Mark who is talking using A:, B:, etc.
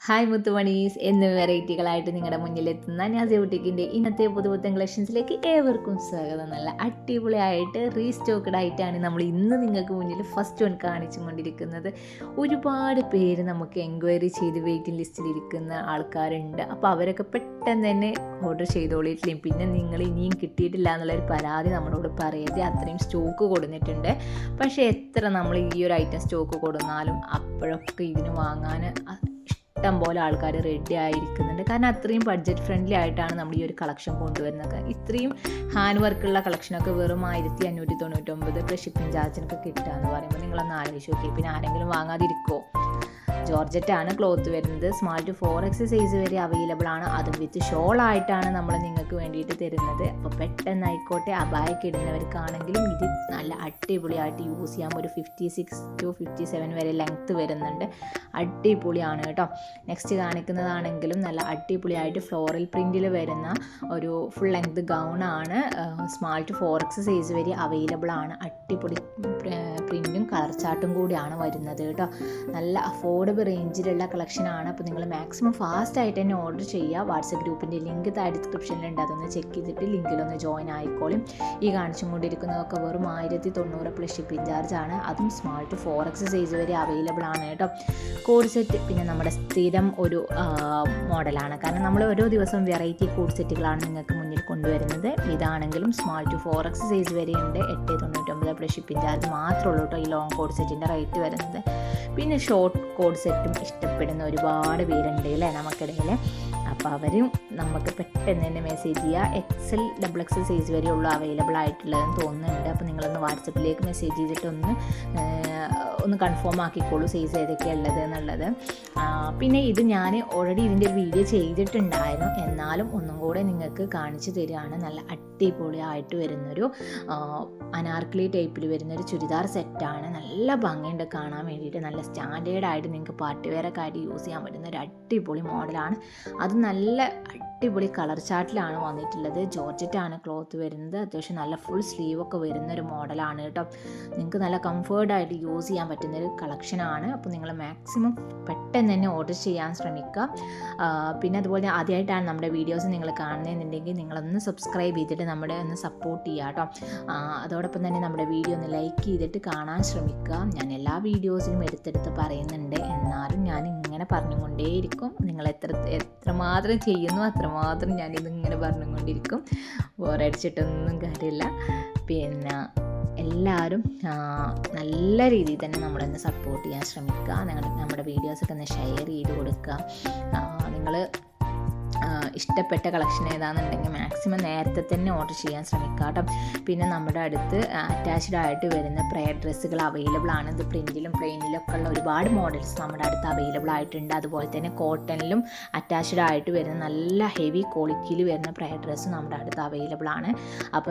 A: Hi മുത്തുമണീസ് എന്ന വെറൈറ്റികളായിട്ട് നിങ്ങളുടെ മുന്നിലെത്തുന്ന നാസിയ ബുട്ടീക്കിൻ്റെ ഇന്നത്തെ പുതുപുത്തൻ കളക്ഷൻസിലേക്ക് ഏവർക്കും സ്വാഗതം. നല്ല അടിപൊളിയായിട്ട് റീസ്റ്റോക്കഡ് ആയിട്ടാണ് നമ്മൾ ഇന്ന് നിങ്ങൾക്ക് മുന്നിൽ ഫസ്റ്റ് വൺ കാണിച്ചുകൊണ്ടിരിക്കുന്നത്. ഒരുപാട് പേര് നമുക്ക് എൻക്വയറി ചെയ്ത് വെയിറ്റിംഗ് ലിസ്റ്റിലിരിക്കുന്ന ആൾക്കാരുണ്ട്. അപ്പോൾ അവരൊക്കെ പെട്ടെന്ന് തന്നെ ഓർഡർ ചെയ്തോളിയിട്ടില്ല. പിന്നെ നിങ്ങൾ ഇനിയും കിട്ടിയിട്ടില്ല എന്നുള്ളൊരു പരാതി നമ്മളോട് പറയരുത്. അത്രയും സ്റ്റോക്ക് കൊടുത്തിട്ടുണ്ട്. പക്ഷേ എത്ര നമ്മൾ ഈ ഒരു ഐറ്റം സ്റ്റോക്ക് കൊടുത്താലും അപ്പോഴൊക്കെ ഇതിന് വാങ്ങാൻ ഇഷ്ടം പോലെ ആൾക്കാർ റെഡി ആയിരിക്കുന്നുണ്ട്. കാരണം അത്രയും ബഡ്ജറ്റ് ഫ്രണ്ട്ലി ആയിട്ടാണ് നമ്മൾ ഈ ഒരു കളക്ഷൻ കൊണ്ടുവരുന്നത്. ഇത്രയും ഹാൻഡ് വർക്കുള്ള കളക്ഷനൊക്കെ വെറും 1599 പ്ലസ് ഷിപ്പിംഗ് ചാർജിനൊക്കെ കിട്ടുക എന്ന് പറയുമ്പോൾ നിങ്ങളൊന്ന് ആലോചിച്ച് നോക്കി. പിന്നെ ആരെങ്കിലും വാങ്ങാതിരിക്കുമോ? ജോർജറ്റാണ് ക്ലോത്ത് വരുന്നത്. സ്മാൾ ടു 4X സൈസ് വരെ അവൈലബിൾ ആണ്. അതും വിത്ത് ഷോളായിട്ടാണ് നമ്മൾ നിങ്ങൾക്ക് വേണ്ടിയിട്ട് തരുന്നത്. അപ്പോൾ പെട്ടെന്നായിക്കോട്ടെ അബായൊക്കെ ഇടുന്നവർക്കാണെങ്കിലും ഇത് നല്ല അടിപൊളിയായിട്ട് യൂസ് ചെയ്യാം. ഒരു 56 to 57 വരെ ലെങ്ത്ത് വരുന്നുണ്ട്. അടിപൊളിയാണ് കേട്ടോ. നെക്സ്റ്റ് കാണിക്കുന്നതാണെങ്കിലും നല്ല അടിപൊളിയായിട്ട് ഫ്ലോറൽ പ്രിൻറ്റിൽ വരുന്ന ഒരു ഫുൾ ലെങ്ത് ഗൗണാണ്. സ്മാൾ ടു 4X സൈസ് വരെ അവൈലബിൾ ആണ്. അടിപൊളി പ്രിൻറ്റും കളർ ചാർട്ടും കൂടിയാണ് വരുന്നത് കേട്ടോ. നല്ല അഫോർഡബിൾ റേഞ്ചിലുള്ള കളക്ഷനാണ്. അപ്പോൾ നിങ്ങൾ മാക്സിമം ഫാസ്റ്റ് ആയിട്ട് തന്നെ ഓർഡർ ചെയ്യുക. വാട്സപ്പ് ഗ്രൂപ്പിൻ്റെ ലിങ്ക് താഴെ ഡിസ്ക്രിപ്ഷനിലുണ്ട്. അതൊന്ന് ചെക്ക് ചെയ്തിട്ട് ലിങ്കിലൊന്ന് ജോയിൻ ആയിക്കോളും. ഈ കാണിച്ചും കൊണ്ടിരിക്കുന്നതൊക്കെ വെറും 1090 പ്ലസ് ഷിപ്പിംഗ് ചാർജ് ആണ്. അതും സ്മാൾ ടു 4X സൈസ് വരെ അവൈലബിൾ ആണ് കേട്ടോ. കോഡ് സെറ്റ് പിന്നെ നമ്മുടെ സ്ഥിരം ഒരു മോഡലാണ്. കാരണം നമ്മൾ ഓരോ ദിവസവും വെറൈറ്റി കോഡ് സെറ്റുകളാണ് നിങ്ങൾക്ക് മുന്നിൽ കൊണ്ടുവരുന്നത്. ഇതാണെങ്കിലും സ്മാൾ ടു 4X സൈസ് വരെ ഉണ്ട്. 899 പ്ലസ് ഷിപ്പിംഗ് ചാർജ് മാത്രമേ ഉള്ളൂ കേട്ടോ ഈ ലോങ് കോഡ് സെറ്റിൻ്റെ റേറ്റ് വരുന്നത്. പിന്നെ ഷോർട്ട് കോഡ് സെറ്റും ഇഷ്ടപ്പെടുന്ന ഒരുപാട് പേരുണ്ട് അല്ലേ നമുക്കിടയിൽ. അപ്പോൾ അവരും നമുക്ക് പെട്ടെന്ന് തന്നെ മെസ്സേജ് ചെയ്യുക. XL XXL സൈസ് വരെ ഉള്ളൂ അവൈലബിൾ ആയിട്ടുള്ളതെന്ന് തോന്നുന്നുണ്ട്. അപ്പോൾ നിങ്ങളൊന്ന് വാട്സപ്പിലേക്ക് മെസ്സേജ് ചെയ്തിട്ട് ഒന്ന് കൺഫേം ആക്കിക്കോളൂ സൈസ് ഏതൊക്കെയാണ് ഉള്ളത് എന്നുള്ളത്. പിന്നെ ഇത് ഞാൻ ഓൾറെഡി ഇതിൻ്റെ ഒരു വീഡിയോ ചെയ്തിട്ടുണ്ടായിരുന്നു. എന്നാലും ഒന്നും കൂടെ നിങ്ങൾക്ക് കാണിച്ചു തരികയാണ്. നല്ല അടിപൊളിയായിട്ട് വരുന്നൊരു അനാർക്കലി ടൈപ്പിൽ വരുന്നൊരു ചുരിദാർ സെറ്റാണ്. നല്ല ഭംഗിയുണ്ട് കാണാൻ വേണ്ടിയിട്ട്. നല്ല സ്റ്റാൻഡേർഡായിട്ട് നിങ്ങൾക്ക് പാർട്ടി വെയറൊക്കെ ആയിട്ട് യൂസ് ചെയ്യാൻ പറ്റുന്ന ഒരു അടിപൊളി മോഡലാണ്. അത് നല്ല അടിപൊളി കളർ ചാർട്ടിലാണ് വന്നിട്ടുള്ളത്. ജോർജറ്റാണ് ക്ലോത്ത് വരുന്നത്. അത്യാവശ്യം നല്ല ഫുൾ സ്ലീവൊക്കെ വരുന്നൊരു മോഡലാണ് കേട്ടോ. നിങ്ങൾക്ക് നല്ല കംഫേർട്ടായിട്ട് യൂസ് ചെയ്യാൻ പറ്റുന്നൊരു കളക്ഷനാണ്. അപ്പോൾ നിങ്ങൾ മാക്സിമം പെട്ടെന്ന് തന്നെ ഓർഡർ ചെയ്യാൻ ശ്രമിക്കുക. പിന്നെ അതുപോലെ ആദ്യമായിട്ടാണ് നമ്മുടെ വീഡിയോസ് നിങ്ങൾ കാണുന്നതെന്നുണ്ടെങ്കിൽ നിങ്ങളൊന്ന് സബ്സ്ക്രൈബ് ചെയ്തിട്ട് നമ്മുടെ ഒന്ന് സപ്പോർട്ട് ചെയ്യുക കേട്ടോ. അതോടൊപ്പം തന്നെ നമ്മുടെ വീഡിയോ ഒന്ന് ലൈക്ക് ചെയ്തിട്ട് കാണാൻ ശ്രമിക്കുക. ഞാൻ എല്ലാ വീഡിയോസിലും എടുത്തെടുത്ത് പറയുന്നുണ്ട്. എന്നാലും ഞാൻ ഇങ്ങനെ പറഞ്ഞുകൊണ്ടേയിരിക്കും. നിങ്ങൾ എത്രമാത്രം ചെയ്യുന്നു അത്രമാത്രം ഞാനിതിങ്ങനെ പറഞ്ഞുകൊണ്ടിരിക്കും. ബോറടിച്ചിട്ടൊന്നും കാര്യമില്ല. പിന്നെ എല്ലാവരും നല്ല രീതിയിൽ തന്നെ നമ്മളൊന്ന് സപ്പോർട്ട് ചെയ്യാൻ ശ്രമിക്കുക. നമ്മുടെ വീഡിയോസൊക്കെ ഒന്ന് ഷെയർ ചെയ്ത് കൊടുക്കുക. നിങ്ങൾ ഇഷ്ടപ്പെട്ട കളക്ഷൻ ഏതാണെന്നുണ്ടെങ്കിൽ മാക്സിമം നേരത്തെ തന്നെ ഓർഡർ ചെയ്യാൻ ശ്രമിക്കുക കേട്ടോ. പിന്നെ നമ്മുടെ അടുത്ത് അറ്റാച്ച്ഡ് ആയിട്ട് വരുന്ന പ്രയർ ഡ്രസ്സുകൾ അവൈലബിൾ ആണ്. ഇത് പ്രിൻറ്റിലും പ്ലെയിനിലൊക്കെ ഉള്ള ഒരുപാട് മോഡൽസ് നമ്മുടെ അടുത്ത് അവൈലബിൾ ആയിട്ടുണ്ട്. അതുപോലെ തന്നെ കോട്ടണിലും അറ്റാച്ച്ഡ് ആയിട്ട് വരുന്ന നല്ല ഹെവി ക്വാളിറ്റിയിൽ വരുന്ന പ്രയർ ഡ്രസ്സ് നമ്മുടെ അടുത്ത് അവൈലബിൾ ആണ്. അപ്പം